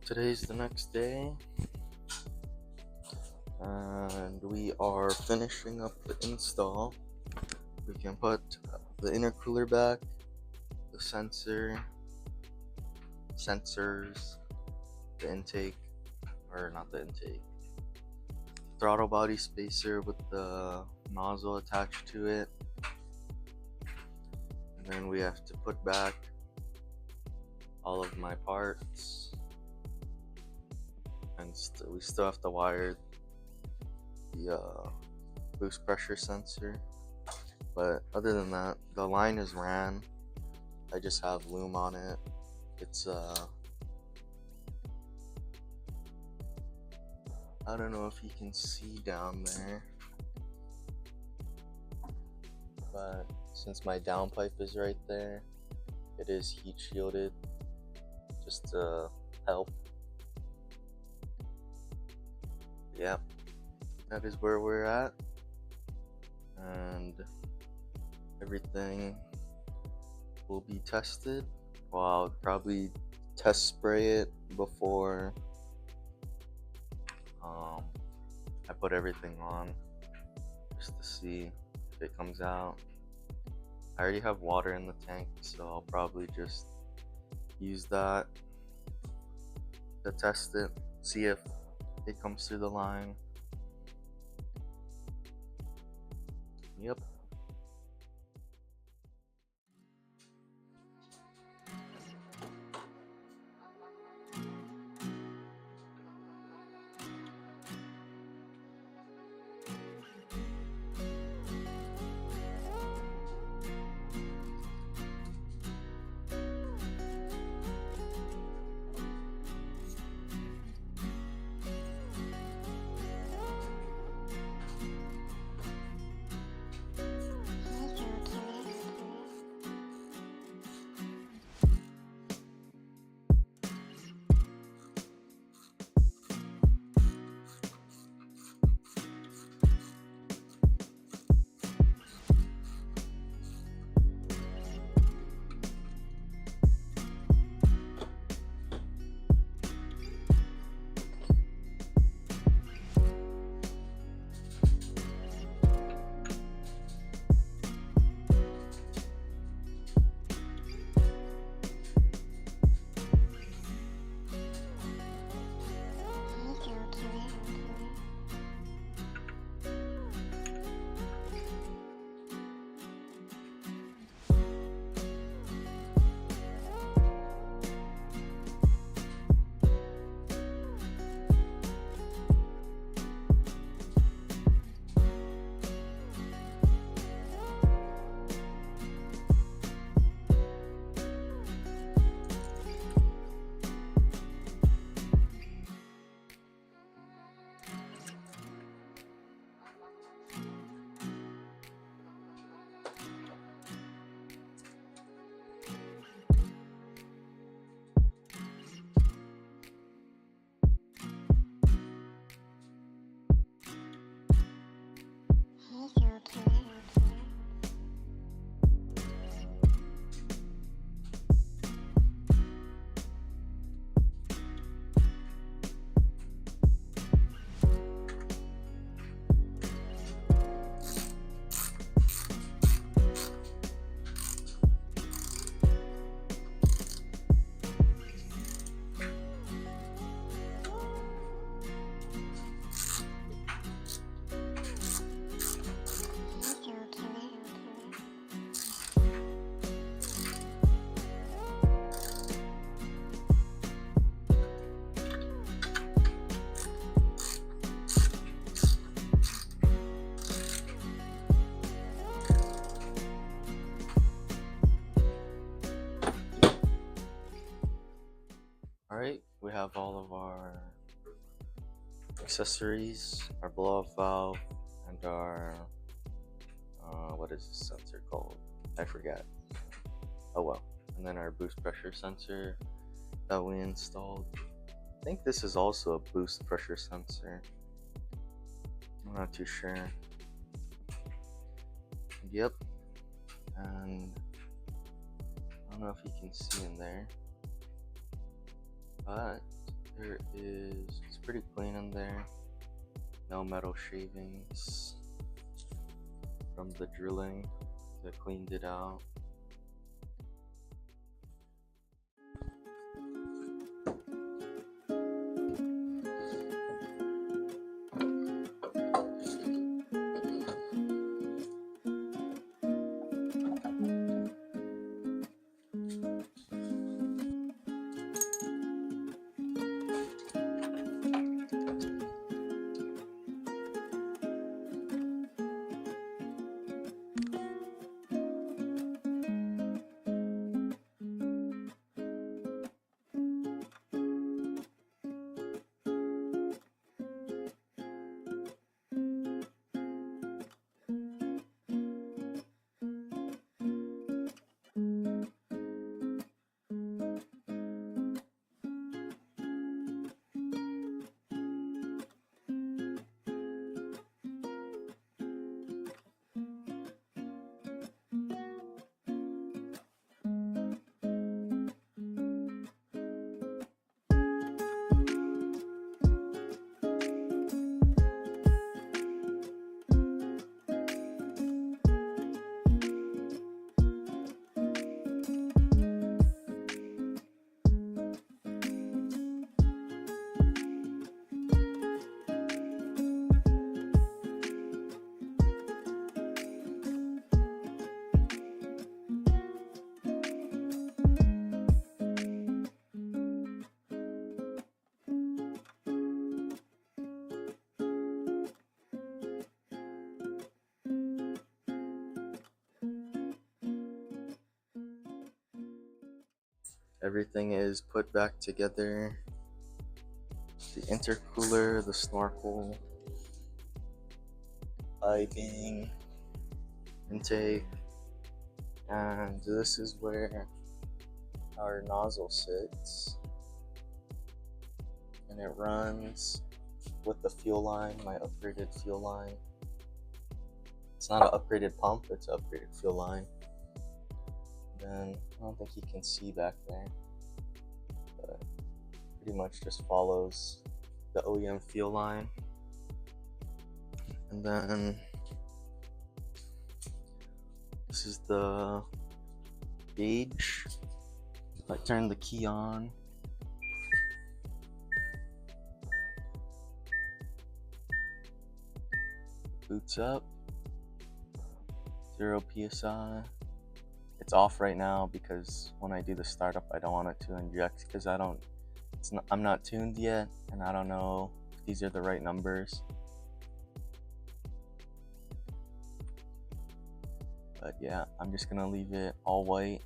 Today's the next day, and we are finishing up the install. We can put the intercooler back, the sensors, the intake, or not the intake, throttle body spacer with the nozzle attached to it, and then we have to put back all of my parts, and we still have to wire the boost pressure sensor. But other than that, the line is ran. I just have loom on it. It's I don't know if you can see down there, but since my downpipe is right there, it is heat shielded just to help. Yep, that is where we're at, and everything will be tested. Well, I'll probably test spray it before I put everything on, just to see if it comes out. I already have water in the tank, so I'll probably just use that to test it, see if it comes through the line. Yep. Alright, we have all of our accessories, our blow-off valve, and our what is this sensor called? I forget. Oh well. And then our boost pressure sensor that we installed. I think this is also a boost pressure sensor. I'm not too sure. Yep. And I don't know if you can see in there, but It's pretty clean in there. No metal shavings from the drilling. They cleaned it out. Everything is put back together. The intercooler, the snorkel, piping, intake, and this is where our nozzle sits. And it runs with the fuel line, my upgraded fuel line. It's not an upgraded pump, it's an upgraded fuel line. Then I don't think you can see back there, but pretty much just follows the OEM fuel line. And then this is the gauge. If I turn the key on, boots up, 0 psi. It's off right now because when I do the startup, I don't want it to inject because I'm not tuned yet, and I don't know if these are the right numbers. But yeah, I'm just gonna leave it all white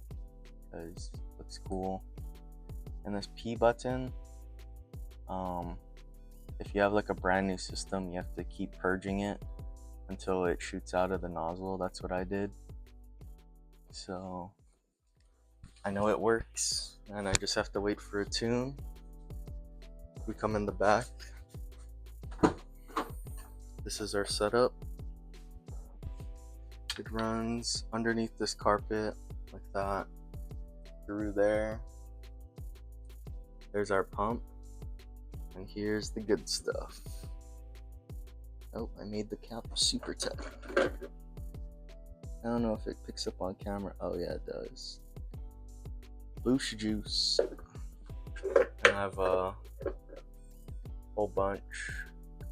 because it looks cool. And this P button, if you have like a brand new system, you have to keep purging it until it shoots out of the nozzle. That's what I did. So I know it works, and I just have to wait for a tune. We come in the back. This is our setup. It runs underneath this carpet like that, through there. There's our pump, and here's the good stuff. Oh, I made the cap super tight. I don't know if it picks up on camera. Oh yeah, it does. Boost juice. I have a whole bunch.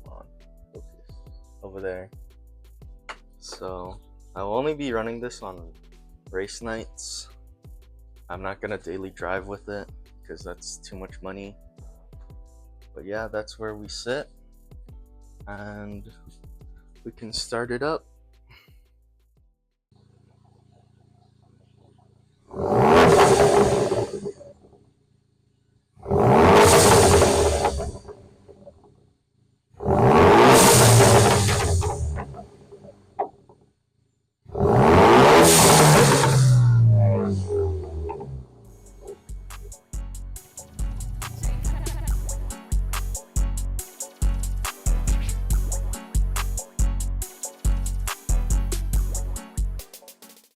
Come on, focus. Over there. So I will only be running this on race nights. I'm not gonna daily drive with it because that's too much money. But yeah, that's where we sit, and we can start it up.